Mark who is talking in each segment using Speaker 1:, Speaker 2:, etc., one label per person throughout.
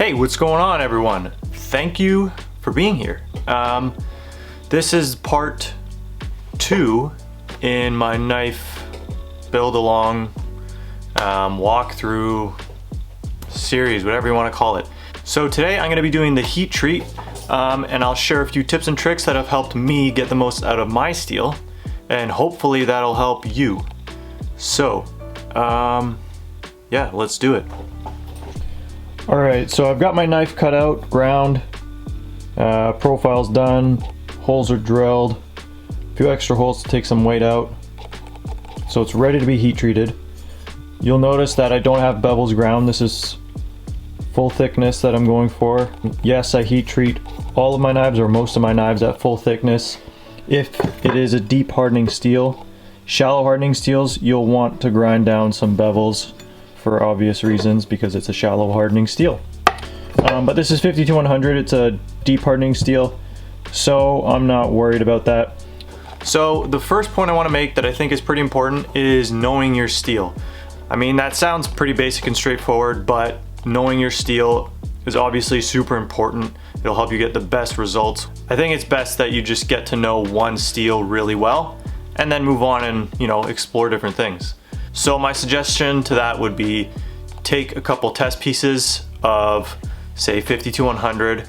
Speaker 1: Hey, what's going on, everyone? Thank you for being here. This is part 2 in my knife build along walkthrough series, whatever you want to call it. So today I'm going to be doing the heat treat, and I'll share a few tips and tricks that have helped me get the most out of my steel, and hopefully that'll help you. So yeah, let's do it. Alright, so I've got my knife cut out, ground, profile's done, holes are drilled, a few extra holes to take some weight out. So it's ready to be heat treated. You'll notice that I don't have bevels ground. This is full thickness that I'm going for. Yes, I heat treat all of my knives, or most of my knives, at full thickness. If it is a deep hardening steel, shallow hardening steels, you'll want to grind down some bevels for obvious reasons, because it's a shallow hardening steel. But this is 52100, it's a deep hardening steel, so I'm not worried about that. So the first point I want to make that I think is pretty important is knowing your steel. I mean, that sounds pretty basic and straightforward, but knowing your steel is obviously super important. It'll help you get the best results. I think it's best that you just get to know one steel really well and then move on and, you know, explore different things. So my suggestion to that would be take a couple test pieces of, say, 52100,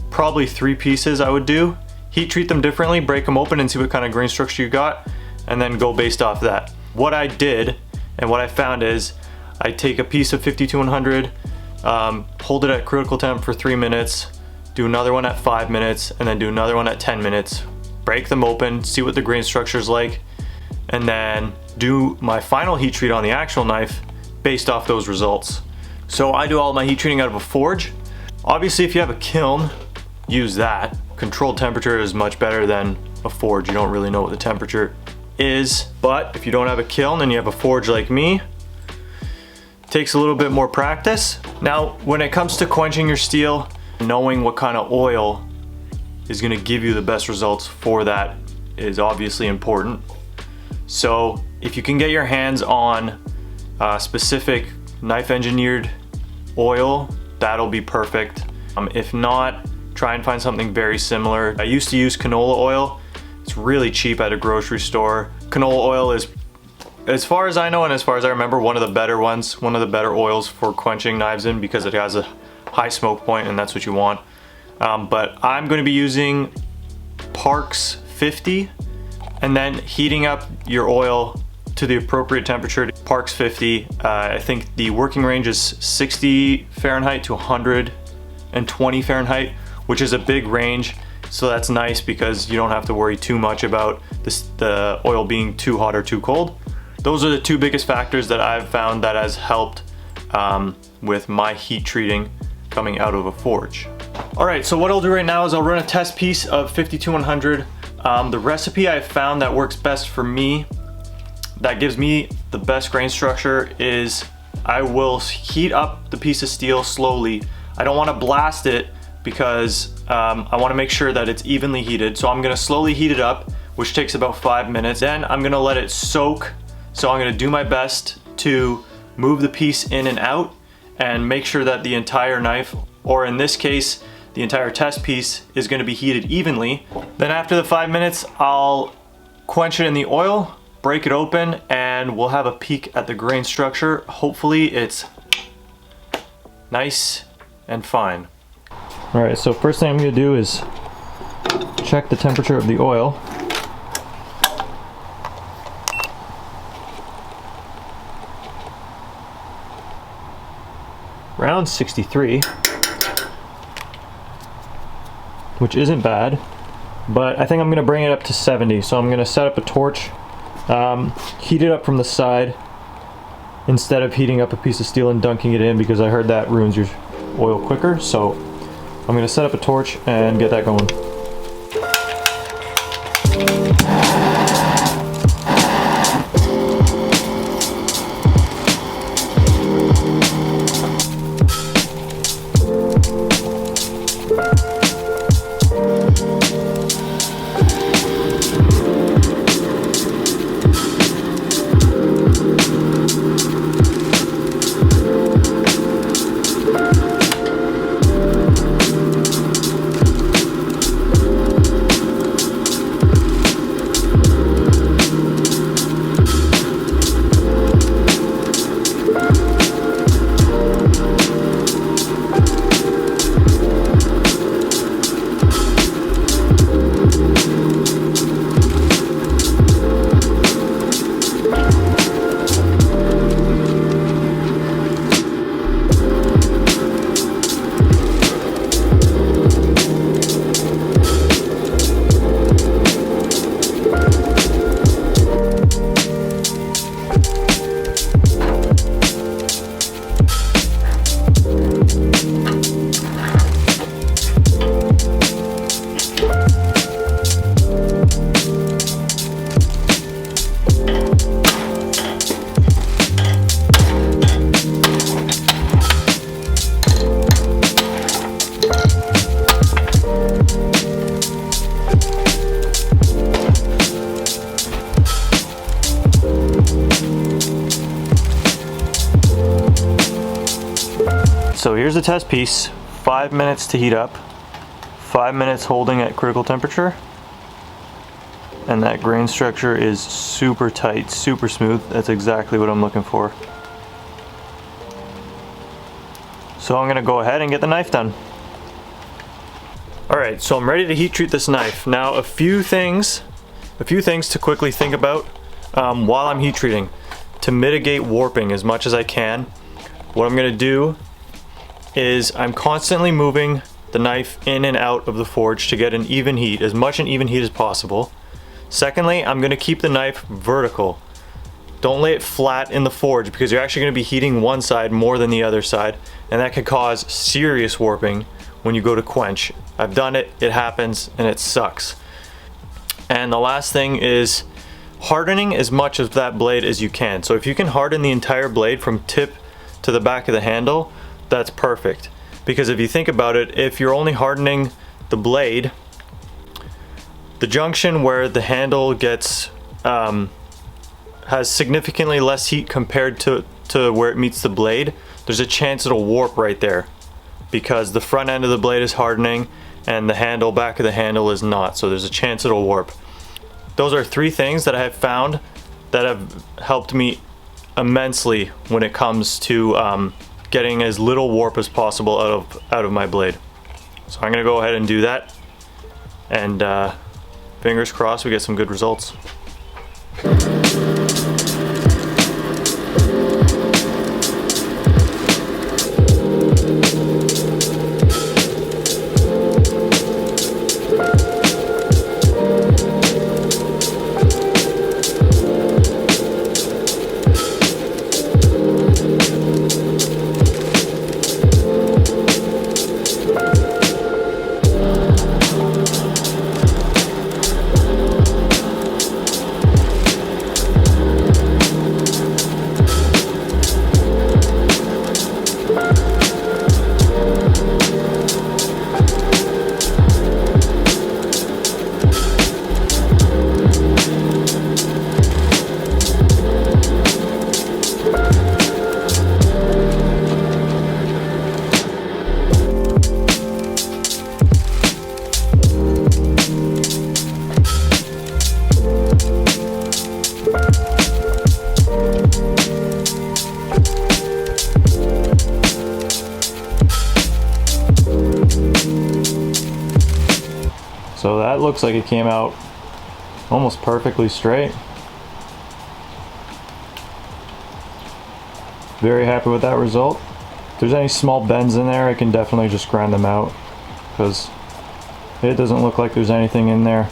Speaker 1: probably 3 pieces I would do. Heat treat them differently, break them open and see what kind of grain structure you got, and then go based off that. What I did and what I found is I take a piece of 52100, hold it at critical temp for 3 minutes, do another one at 5 minutes, and then do another one at 10 minutes. Break them open, see what the grain structure is like, and then do my final heat treat on the actual knife based off those results. So I do all my heat treating out of a forge. Obviously, if you have a kiln, use that. Controlled temperature is much better than a forge. You don't really know what the temperature is. But if you don't have a kiln and you have a forge like me, it takes a little bit more practice. Now, when it comes to quenching your steel, knowing what kind of oil is going to give you the best results for that is obviously important. So if you can get your hands on specific knife engineered oil, that'll be perfect. If not, try and find something very similar. I used to use canola oil. It's really cheap at a grocery store. Canola oil is, as far as I know and as far as I remember, one of the better ones, one of the better oils for quenching knives in, because it has a high smoke point and that's what you want. But I'm going to be using Parks 50, and then heating up your oil to the appropriate temperature. Parks 50, I think the working range is 60 Fahrenheit to 120 Fahrenheit, which is a big range. So that's nice because you don't have to worry too much about the oil being too hot or too cold. Those are the 2 biggest factors that I've found that has helped with my heat treating coming out of a forge. All right, so what I'll do right now is I'll run a test piece of 52100. The recipe I found that works best for me, that gives me the best grain structure, is I will heat up the piece of steel slowly. I don't want to blast it because I want to make sure that it's evenly heated. So I'm going to slowly heat it up, which takes about 5 minutes. Then I'm going to let it soak. So I'm going to do my best to move the piece in and out and make sure that the entire knife, or in this case, the entire test piece, is going to be heated evenly. Then after the 5 minutes, I'll quench it in the oil, break it open, and we'll have a peek at the grain structure. Hopefully it's nice and fine. All right, so first thing I'm going to do is check the temperature of the oil. Around 63. Which isn't bad, but I think I'm going to bring it up to 70. So I'm going to set up a torch, heat it up from the side instead of heating up a piece of steel and dunking it in, because I heard that ruins your oil quicker. So I'm going to set up a torch and get that going. so here's the test piece. 5 minutes to heat up, 5 minutes holding at critical temperature, and that grain structure is super tight, super smooth. That's exactly what I'm looking for. So I'm gonna go ahead and get the knife done. Alright, so I'm ready to heat treat this knife. Now a few things to quickly think about while I'm heat treating to mitigate warping as much as I can. What I'm gonna do is I'm constantly moving the knife in and out of the forge to get an even heat, as much an even heat as possible. Secondly, I'm gonna keep the knife vertical. Don't lay it flat in the forge because you're actually gonna be heating one side more than the other side, and that could cause serious warping when you go to quench. I've done it, it happens, and it sucks. And the last thing is hardening as much of that blade as you can. So if you can harden the entire blade from tip to the back of the handle, that's perfect. Because if you think about it, if you're only hardening the blade, the junction where the handle gets has significantly less heat compared to where it meets the blade, there's a chance it'll warp right there because the front end of the blade is hardening and the handle, back of the handle is not, so there's a chance it'll warp. Those are 3 things that I have found that have helped me immensely when it comes to getting as little warp as possible out of my blade. So I'm gonna go ahead and do that, and fingers crossed we get some good results. So that looks like it came out almost perfectly straight. Very happy with that result. If there's any small bends in there, I can definitely just grind them out because it doesn't look like there's anything in there.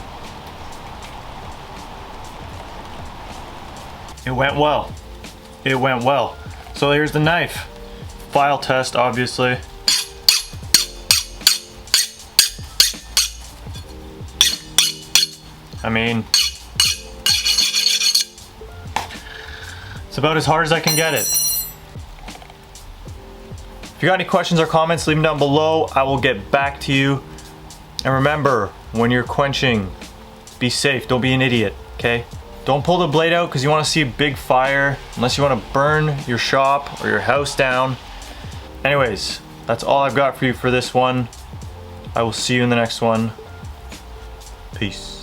Speaker 1: It went well. It went well. So here's the knife. File test, obviously. I mean, it's about as hard as I can get it. If you got any questions or comments, leave them down below. I will get back to you. And remember, when you're quenching, be safe, don't be an idiot, okay? Don't pull the blade out because you want to see a big fire, unless you want to burn your shop or your house down. Anyways, that's all I've got for you for this one. I will see you in the next one. Peace.